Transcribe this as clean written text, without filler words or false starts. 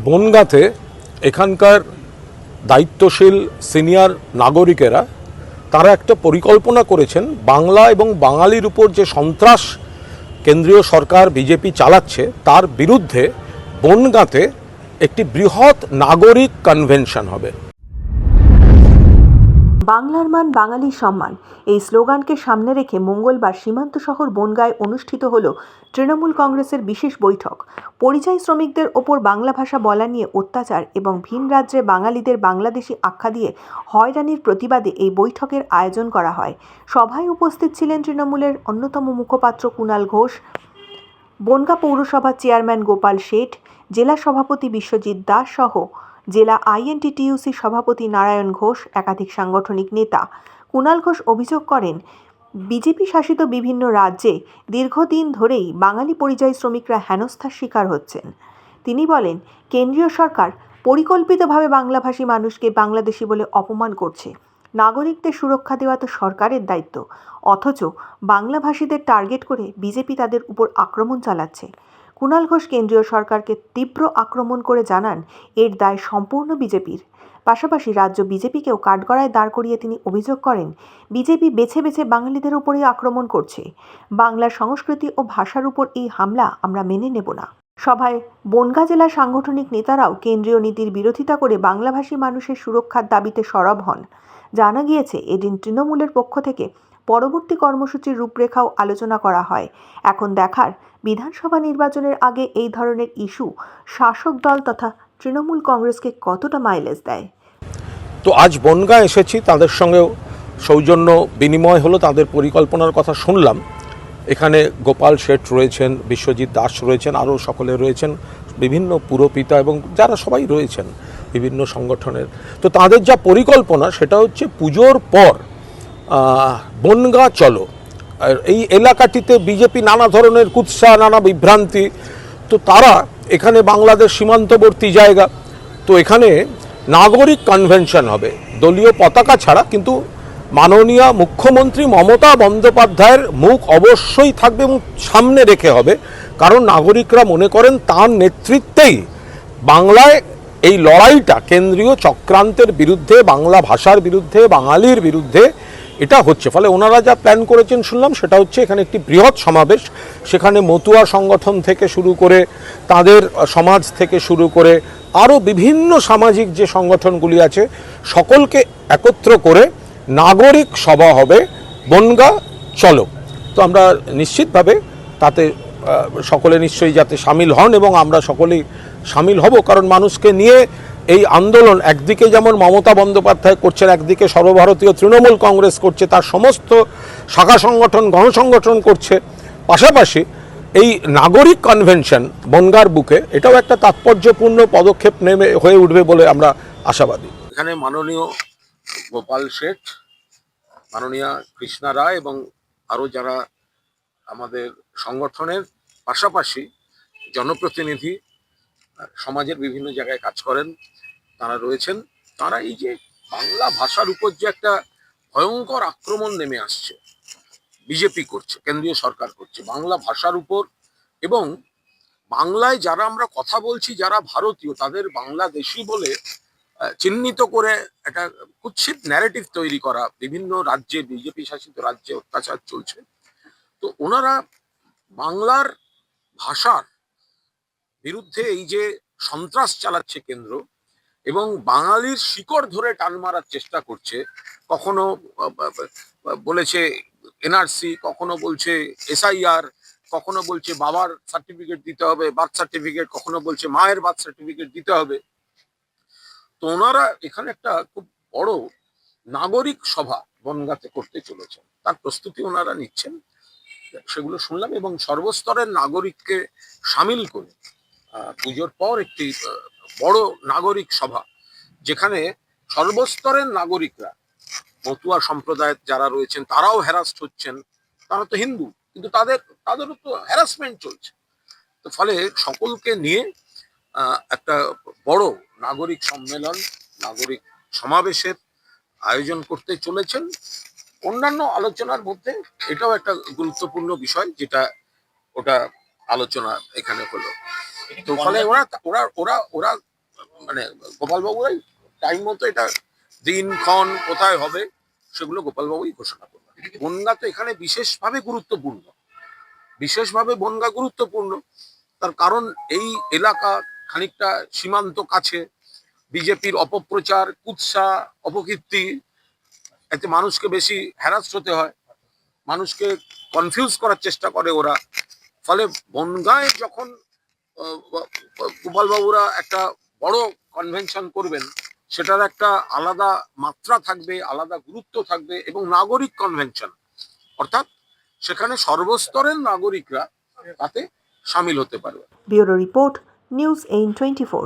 বনগাঁতে এখানকার দায়িত্বশীল সিনিয়র নাগরিকেরা তারা একটা পরিকল্পনা করেছেন বাংলা এবং বাঙালির উপর যে সন্ত্রাস কেন্দ্রীয় সরকার বিজেপি চালাচ্ছে তার বিরুদ্ধে বনগাঁতে একটি বৃহৎ নাগরিক কনভেনশন হবে। বাংলার মান বাঙালির সম্মান এই স্লোগানকে সামনে রেখে মঙ্গলবার সীমান্ত শহর বনগাঁয় অনুষ্ঠিত হল তৃণমূল কংগ্রেসের বিশেষ বৈঠক। পরিযায়ী শ্রমিকদের ওপর বাংলা ভাষা বলা নিয়ে অত্যাচার এবং ভিন রাজ্যে বাঙালিদের বাংলাদেশি আখ্যা দিয়ে হয়রানির প্রতিবাদে এই বৈঠকের আয়োজন করা হয়। সভায় উপস্থিত ছিলেন তৃণমূলের অন্যতম মুখপাত্র কুণাল ঘোষ, বনগাঁ পৌরসভার চেয়ারম্যান গোপাল শেঠ, জেলা সভাপতি বিশ্বজিৎ দাস সহ জেলা আইএনটিটিইউসি সভাপতি নারায়ণ ঘোষ, একাধিক সাংগঠনিক নেতা। কুণাল ঘোষ অভিযোগ করেন, বিজেপি শাসিত বিভিন্ন রাজ্যে দীর্ঘদিন ধরেই বাঙালি পরিযায়ী শ্রমিকরা হেনস্থার শিকার হচ্ছেন। তিনি বলেন, কেন্দ্রীয় সরকার পরিকল্পিতভাবে বাংলাভাষী মানুষকে বাংলাদেশি বলে অপমান করছে। নাগরিকদের সুরক্ষা দেওয়া তো সরকারের দায়িত্ব, অথচ বাংলাভাষীদের টার্গেট করে বিজেপি তাদের উপর আক্রমণ চালাচ্ছে। কুণাল ঘোষ কেন্দ্রীয় সরকারকে তীব্র আক্রমণ করে জানান, এর দায় সম্পূর্ণ বিজেপির। পাশাপাশি রাজ্য বিজেপিকেও কাঠগড়ায় দাঁড় করিয়ে তিনি অভিযোগ করেন, বিজেপি বেছে বেছে বাঙালিদের উপরেই আক্রমণ করছে। বাংলার সংস্কৃতি ও ভাষার উপর এই হামলা আমরা মেনে নেব না। সভায় বনগাঁ জেলার সাংগঠনিক নেতারাও কেন্দ্রীয় নীতির বিরোধিতা করে বাংলাভাষী মানুষের সুরক্ষার দাবিতে সরব হন। জানা গিয়েছে, এদিন তৃণমূলের পক্ষ থেকে পরবর্তী কর্মসূচির রূপরেখাও আলোচনা করা হয়। এখন দেখার, বিধানসভা নির্বাচনের আগে এই ধরনের ইস্যু শাসক দল তথা তৃণমূল কংগ্রেসকে কতটা মাইলেজ দেয়। তো আজ বনগাঁ এসেছি, তাদের সঙ্গেও সৌজন্য বিনিময় হলো, তাদের পরিকল্পনার কথা শুনলাম। এখানে গোপাল শেঠ রয়েছেন, বিশ্বজিৎ দাস রয়েছেন, আরও সকলে রয়েছেন, বিভিন্ন পুরপিতা এবং যারা সবাই রয়েছেন বিভিন্ন সংগঠনের। তো তাদের যা পরিকল্পনা সেটা হচ্ছে পুজোর পর বনগাঁ চলো। আর এই এলাকাটিতে বিজেপি নানা ধরনের কুৎসা, নানা বিভ্রান্তি, তো তারা এখানে বাংলাদেশ সীমান্তবর্তী জায়গা, তো এখানে নাগরিক কনভেনশন হবে দলীয় পতাকা ছাড়া, কিন্তু মাননীয় মুখ্যমন্ত্রী মমতা বন্দ্যোপাধ্যায়ের মুখ অবশ্যই থাকবে এবং সামনে রেখে হবে, কারণ নাগরিকরা মনে করেন তার নেতৃত্বেই বাংলায় এই লড়াইটা কেন্দ্রীয় চক্রান্তের বিরুদ্ধে, বাংলা ভাষার বিরুদ্ধে, বাঙালির বিরুদ্ধে এটা হচ্ছে। ফলে ওনারা যা প্ল্যান করেছেন শুনলাম সেটা হচ্ছে এখানে একটি বৃহৎ সমাবেশ, সেখানে মতুয়া সংগঠন থেকে শুরু করে তাদের সমাজ থেকে শুরু করে আরও বিভিন্ন সামাজিক যে সংগঠনগুলি আছে সকলকে একত্র করে নাগরিক সভা হবে বনগাঁ চলো। তো আমরা নিশ্চিতভাবে তাতে সকলে নিশ্চয়ই যাতে সামিল হন এবং আমরা সকলেই সামিল হব, কারণ মানুষকে নিয়ে এই আন্দোলন একদিকে যেমন মমতা বন্দ্যোপাধ্যায় করছেন, একদিকে সর্বভারতীয় তৃণমূল কংগ্রেস করছে, তার সমস্ত শাখা সংগঠন গণসংগঠন করছে, পাশাপাশি এই নাগরিক কনভেনশন বনগাঁর বুকে এটাও একটা তাৎপর্যপূর্ণ পদক্ষেপ নেমে হয়ে উঠবে বলে আমরা আশাবাদী। এখানে মাননীয় গোপাল শেঠ, মাননীয় কৃষ্ণা রায় এবং আরও যারা আমাদের সংগঠনের পাশাপাশি জনপ্রতিনিধি, সমাজের বিভিন্ন জায়গায় কাজ করেন, তারা রয়েছেন। তারা এই যে বাংলা ভাষার উপর যে একটা ভয়ঙ্কর আক্রমণ নেমে আসছে, বিজেপি করছে, কেন্দ্রীয় সরকার করছে বাংলা ভাষার উপর, এবং বাংলায় যারা আমরা কথা বলছি যারা ভারতীয় তাদের বাংলাদেশি বলে চিহ্নিত করে একটা কুৎসিত ন্যারেটিভ তৈরি করা, বিভিন্ন রাজ্যে বিজেপি শাসিত রাজ্যে অত্যাচার চলছে। তো ওনারা বাংলার ভাষার বিরুদ্ধে এই যে সন্ত্রাস চালাচ্ছে কেন্দ্র এবং বাঙালির শিকড় ধরে টান মারার চেষ্টা করছে, কখনো বলেছে এনআরসি, কখনো বলছে এসআইআর, কখনো বলছে বাবার সার্টিফিকেট দিতে হবে, বার্থ সার্টিফিকেট, কখনো বলছে মায়ের বার্থ সার্টিফিকেট দিতে হবে। তো ওনারা এখানে একটা খুব বড় নাগরিক সভা বনগাঁতে করতে চলেছেন, তার প্রস্তুতি ওনারা নিচ্ছেন, সেগুলো শুনলাম। এবং সর্বস্তরের নাগরিককে সামিল করে পুজোর পর একটি বড় নাগরিক সভা, যেখানে সর্বস্তরের নাগরিকরা, মতুয়া সম্প্রদায়ের যারা রয়েছেন তারাও হ্যারাস্ট হচ্ছেন, তারা তো হিন্দু কিন্তু তাদেরও তো হ্যারাসমেন্ট চলছে। তো ফলে সকলকে নিয়ে একটা বড় নাগরিক সম্মেলন, নাগরিক সমাবেশের আয়োজন করতে চলেছেন। অন্যান্য আলোচনার মধ্যে এটাও একটা গুরুত্বপূর্ণ বিষয়, যেটা ওটা আলোচনা এখানে হলো। তো ফলে ওরা মানে গোপালবাবুরাই টাইম মতো এটা দিনক্ষণ কোথায় হবে সেগুলো গোপালবাবুই ঘোষণা করবেন। বনগা তো এখানে বিশেষভাবে বনগা গুরুত্বপূর্ণ। তার কারণ এই এলাকা খানিকটা সীমান্ত কাছে, বিজেপির অপপ্রচার, কুৎসা, অপকীর্তি, এতে মানুষকে বেশি হ্যারাস হতে হয়, মানুষকে কনফিউজ করার চেষ্টা করে ওরা। ফলে বনগাঁয় যখন গোপালবাবুরা একটা বড় কনভেনশন করবেন, সেটার একটা আলাদা মাত্রা থাকবে, আলাদা গুরুত্ব থাকবে, এবং নাগরিক কনভেনশন, অর্থাৎ সেখানে সর্বস্তরের নাগরিকরা তাতে সামিল হতে পারবে। Bureau report, news 824।